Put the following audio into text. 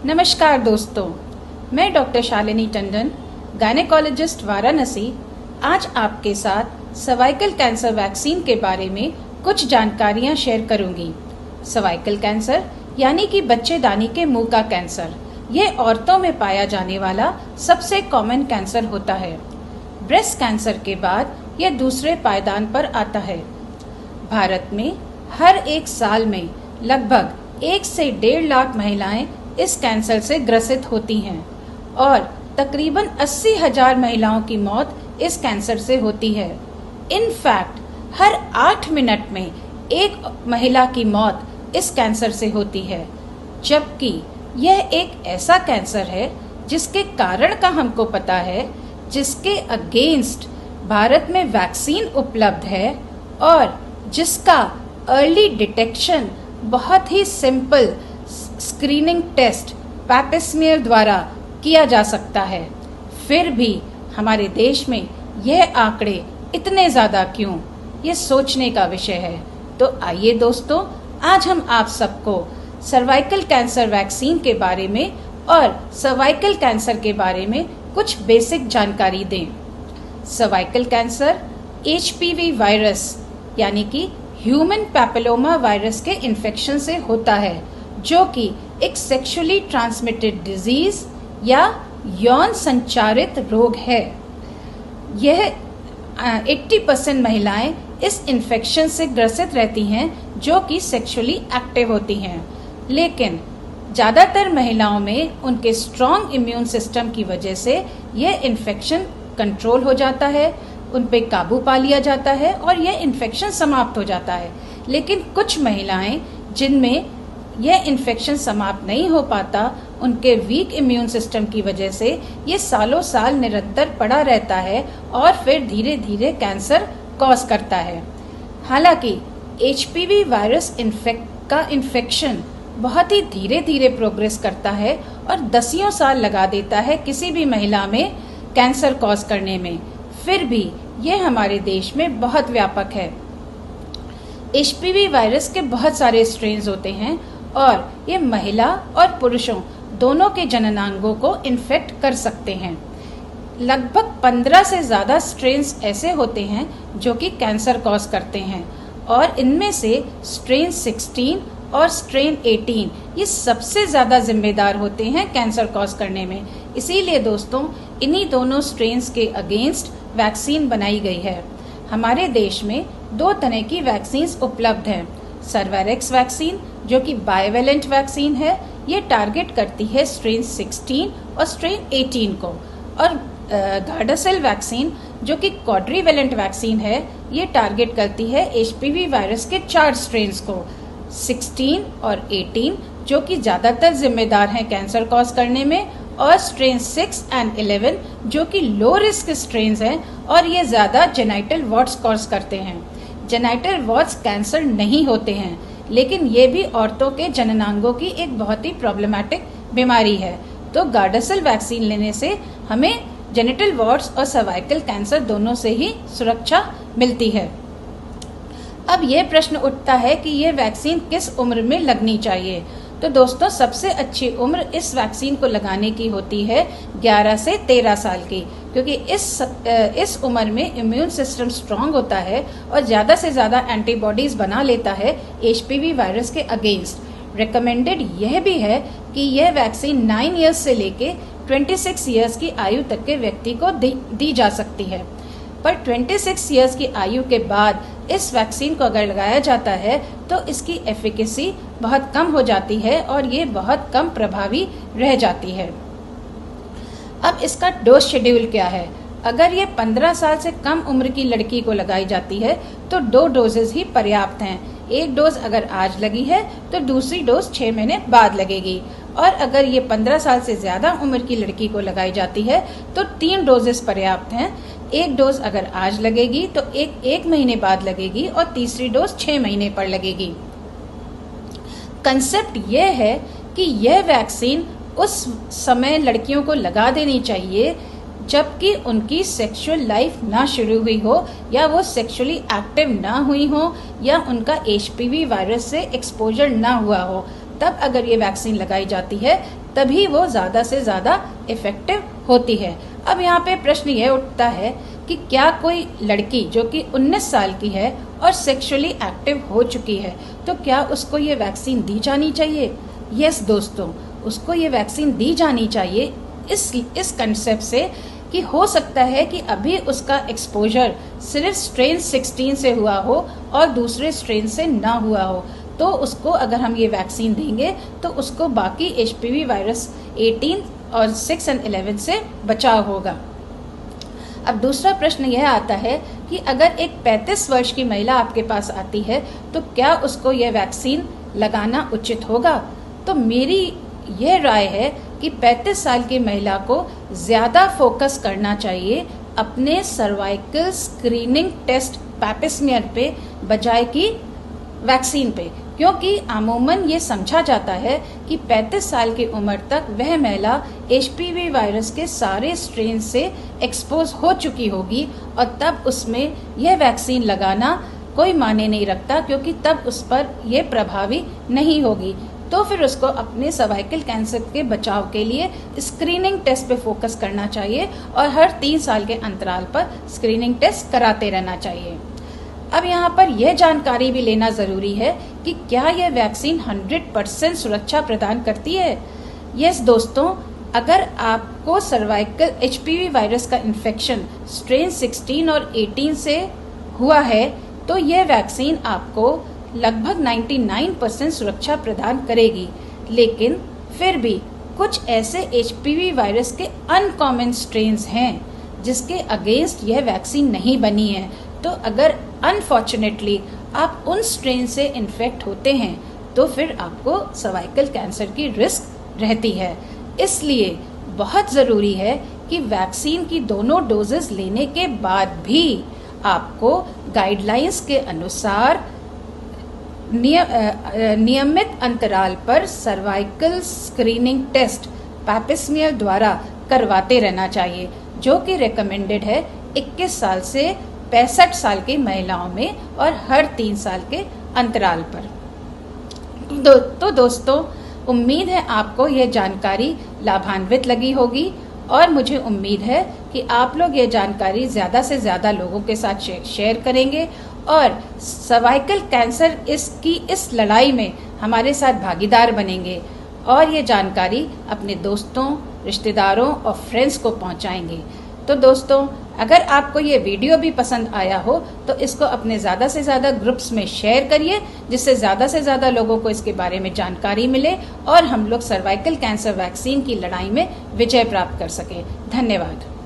नमस्कार दोस्तों, मैं डॉक्टर शालिनी टंडन, गायनेकोलॉजिस्ट वाराणसी, आज आपके साथ सर्वाइकल कैंसर वैक्सीन के बारे में कुछ जानकारियां शेयर करूंगी। सर्वाइकल कैंसर यानी कि बच्चेदानी के मुंह का कैंसर, ये औरतों में पाया जाने वाला सबसे कॉमन कैंसर होता है। ब्रेस्ट कैंसर के बाद यह दूसरे पायदान पर आता है। भारत में हर एक साल में लगभग 1 से 1.5 लाख महिलाएं इस कैंसर से ग्रसित होती हैं और तकरीबन 80,000 महिलाओं की मौत इस कैंसर से होती है। इनफैक्ट हर 8 मिनट में एक महिला की मौत इस कैंसर से होती है, जबकि यह एक ऐसा कैंसर है जिसके कारण का हमको पता है, जिसके अगेंस्ट भारत में वैक्सीन उपलब्ध है और जिसका अर्ली डिटेक्शन बहुत ही सिंपल स्क्रीनिंग टेस्ट पैप द्वारा किया जा सकता है। फिर भी हमारे देश में यह आंकड़े इतने ज़्यादा क्यों, ये सोचने का विषय है। तो आइए दोस्तों, आज हम आप सबको सर्वाइकल कैंसर वैक्सीन के बारे में और सर्वाइकल कैंसर के बारे में कुछ बेसिक जानकारी दें। सर्वाइकल कैंसर HPV वायरस यानी कि ह्यूमन पैपिलोमा वायरस के इन्फेक्शन से होता है, जो कि एक सेक्सुअली ट्रांसमिटेड डिजीज या यौन संचारित रोग है। यह 80% महिलाएं इस इन्फेक्शन से ग्रसित रहती हैं जो कि सेक्सुअली एक्टिव होती हैं, लेकिन ज़्यादातर महिलाओं में उनके स्ट्रॉन्ग इम्यून सिस्टम की वजह से यह इन्फेक्शन कंट्रोल हो जाता है, उन पे काबू पा लिया जाता है और यह इन्फेक्शन समाप्त हो जाता है। लेकिन कुछ महिलाएं जिनमें यह इन्फेक्शन समाप्त नहीं हो पाता, उनके वीक इम्यून सिस्टम की वजह से ये सालों साल निरंतर पड़ा रहता है और फिर धीरे धीरे कैंसर कॉज करता है। हालांकि HPV वायरस का इन्फेक्शन बहुत ही धीरे धीरे प्रोग्रेस करता है और दसियों साल लगा देता है किसी भी महिला में कैंसर कॉज करने में। फिर भी यह हमारे देश में बहुत व्यापक है। HPV वायरस के बहुत सारे स्ट्रेन्स होते हैं और ये महिला और पुरुषों दोनों के जननांगों को इन्फेक्ट कर सकते हैं। लगभग 15 से ज़्यादा स्ट्रेन्स ऐसे होते हैं जो कि कैंसर कॉज करते हैं और इनमें से स्ट्रेन 16 और स्ट्रेन 18 ये सबसे ज़्यादा जिम्मेदार होते हैं कैंसर कॉज करने में। इसीलिए दोस्तों, इन्हीं दोनों स्ट्रेन्स के अगेंस्ट वैक्सीन बनाई गई है। हमारे देश में 2 तरह की वैक्सीन उपलब्ध हैं। सर्वैरेक्स वैक्सीन जो कि बाइवेलेंट वैक्सीन है, ये टारगेट करती है स्ट्रेन 16 और स्ट्रेन 18 को, और गार्डासिल वैक्सीन जो कि क्वाड्रीवेलेंट वैक्सीन है, ये टारगेट करती है HPV वायरस के 4 स्ट्रेन्स को, 16 और 18 जो कि ज़्यादातर जिम्मेदार हैं कैंसर कॉज करने में, और स्ट्रेन 6 एंड 11 जो कि लो रिस्क स्ट्रेन्स हैं और ये ज़्यादा जेनाइटल वॉर्ट्स कॉज करते हैं। जेनाइटल वॉर्ट्स कैंसर नहीं होते हैं, लेकिन ये भी औरतों के जननांगों की एक बहुत ही प्रॉब्लमैटिक बीमारी है। तो गार्डासिल वैक्सीन लेने से हमें जेनिटल वॉर्ट्स और सर्वाइकल कैंसर दोनों से ही सुरक्षा मिलती है। अब ये प्रश्न उठता है कि ये वैक्सीन किस उम्र में लगनी चाहिए। तो दोस्तों, सबसे अच्छी उम्र इस वैक्सीन को लगाने की होती है 11 से 13 साल की, क्योंकि इस उम्र में इम्यून सिस्टम स्ट्रांग होता है और ज़्यादा से ज़्यादा एंटीबॉडीज बना लेता है HPV वायरस के अगेंस्ट। रिकमेंडेड यह भी है कि यह वैक्सीन 9 ईयर्स से लेके 26 ईयर्स की आयु तक के व्यक्ति को दी जा सकती है। पर 26 ईयर्स की आयु के बाद इस वैक्सीन को अगर लगाया जाता है तो इसकी एफिकेसी बहुत कम हो जाती है और ये बहुत कम प्रभावी रह जाती है। अब इसका डोज शेड्यूल क्या है? अगर ये 15 साल से कम उम्र की लड़की को लगाई जाती है तो 2 डोजेज ही पर्याप्त हैं। एक डोज अगर आज लगी है तो दूसरी डोज 6 महीने बाद लगेगी, और अगर ये 15 साल से ज़्यादा उम्र की लड़की को लगाई जाती है तो 3 डोजेस पर्याप्त हैं। एक डोज अगर आज लगेगी तो एक महीने बाद लगेगी और तीसरी डोज 6 महीने पर लगेगी। कंसेप्ट यह है कि यह वैक्सीन उस समय लड़कियों को लगा देनी चाहिए जबकि उनकी सेक्सुअल लाइफ ना शुरू हुई हो, या वो सेक्सुअली एक्टिव ना हुई हो, या उनका HPV वायरस से एक्सपोजर ना हुआ हो। तब अगर ये वैक्सीन लगाई जाती है तभी वो ज़्यादा से ज़्यादा इफेक्टिव होती है। अब यहाँ पे प्रश्न ये उठता है कि क्या कोई लड़की जो कि 19 साल की है और सेक्सुअली एक्टिव हो चुकी है तो क्या उसको ये वैक्सीन दी जानी चाहिए? यस दोस्तों, उसको ये वैक्सीन दी जानी चाहिए इस कंसेप्ट से कि हो सकता है कि अभी उसका एक्सपोजर सिर्फ स्ट्रेन 16 से हुआ हो और दूसरे स्ट्रेन से ना हुआ हो, तो उसको अगर हम ये वैक्सीन देंगे तो उसको बाकी HPV वायरस 18 और 6 और 11 से बचाव होगा। अब दूसरा प्रश्न यह आता है कि अगर एक 35 वर्ष की महिला आपके पास आती है तो क्या उसको यह वैक्सीन लगाना उचित होगा? तो मेरी यह राय है कि 35 साल की महिला को ज़्यादा फोकस करना चाहिए अपने सर्वाइकल स्क्रीनिंग टेस्ट पैपिस्मियर पे बजाय कि वैक्सीन पे, क्योंकि अमूमन ये समझा जाता है कि 35 साल की उम्र तक वह महिला HPV वायरस के सारे स्ट्रेन से एक्सपोज हो चुकी होगी और तब उसमें यह वैक्सीन लगाना कोई मायने नहीं रखता, क्योंकि तब उस पर यह प्रभावी नहीं होगी। तो फिर उसको अपने सर्वाइकल कैंसर के बचाव के लिए स्क्रीनिंग टेस्ट पे फोकस करना चाहिए और हर 3 साल के अंतराल पर स्क्रीनिंग टेस्ट कराते रहना चाहिए। अब यहाँ पर यह जानकारी भी लेना ज़रूरी है कि क्या यह वैक्सीन 100% सुरक्षा प्रदान करती है? यस दोस्तों, अगर आपको सर्वाइकल HPV वायरस का इन्फेक्शन स्ट्रेन 16 और 18 से हुआ है तो यह वैक्सीन आपको लगभग 99% सुरक्षा प्रदान करेगी, लेकिन फिर भी कुछ ऐसे HPV वायरस के अनकॉमन स्ट्रेन्स हैं जिसके अगेंस्ट यह वैक्सीन नहीं बनी है। तो अगर अनफॉर्चुनेटली आप उन स्ट्रेन से इन्फेक्ट होते हैं तो फिर आपको सर्वाइकल कैंसर की रिस्क रहती है। इसलिए बहुत ज़रूरी है कि वैक्सीन की दोनों डोजेस लेने के बाद भी आपको गाइडलाइंस के अनुसार नियमित अंतराल पर सर्वाइकल स्क्रीनिंग टेस्ट पैपिस्मियर द्वारा करवाते रहना चाहिए, जो कि रिकमेंडेड है 21 साल से 65 साल की महिलाओं में और हर 3 साल के अंतराल पर। तो दोस्तों, उम्मीद है आपको यह जानकारी लाभान्वित लगी होगी और मुझे उम्मीद है कि आप लोग ये जानकारी ज़्यादा से ज़्यादा लोगों के साथ शेयर करेंगे और सर्वाइकल कैंसर इस लड़ाई में हमारे साथ भागीदार बनेंगे और ये जानकारी अपने दोस्तों, रिश्तेदारों और फ्रेंड्स को पहुंचाएंगे। तो दोस्तों, अगर आपको ये वीडियो भी पसंद आया हो तो इसको अपने ज़्यादा से ज़्यादा ग्रुप्स में शेयर करिए, जिससे ज़्यादा से ज़्यादा लोगों को इसके बारे में जानकारी मिले और हम लोग सर्वाइकल कैंसर वैक्सीन की लड़ाई में विजय प्राप्त कर सकें। धन्यवाद।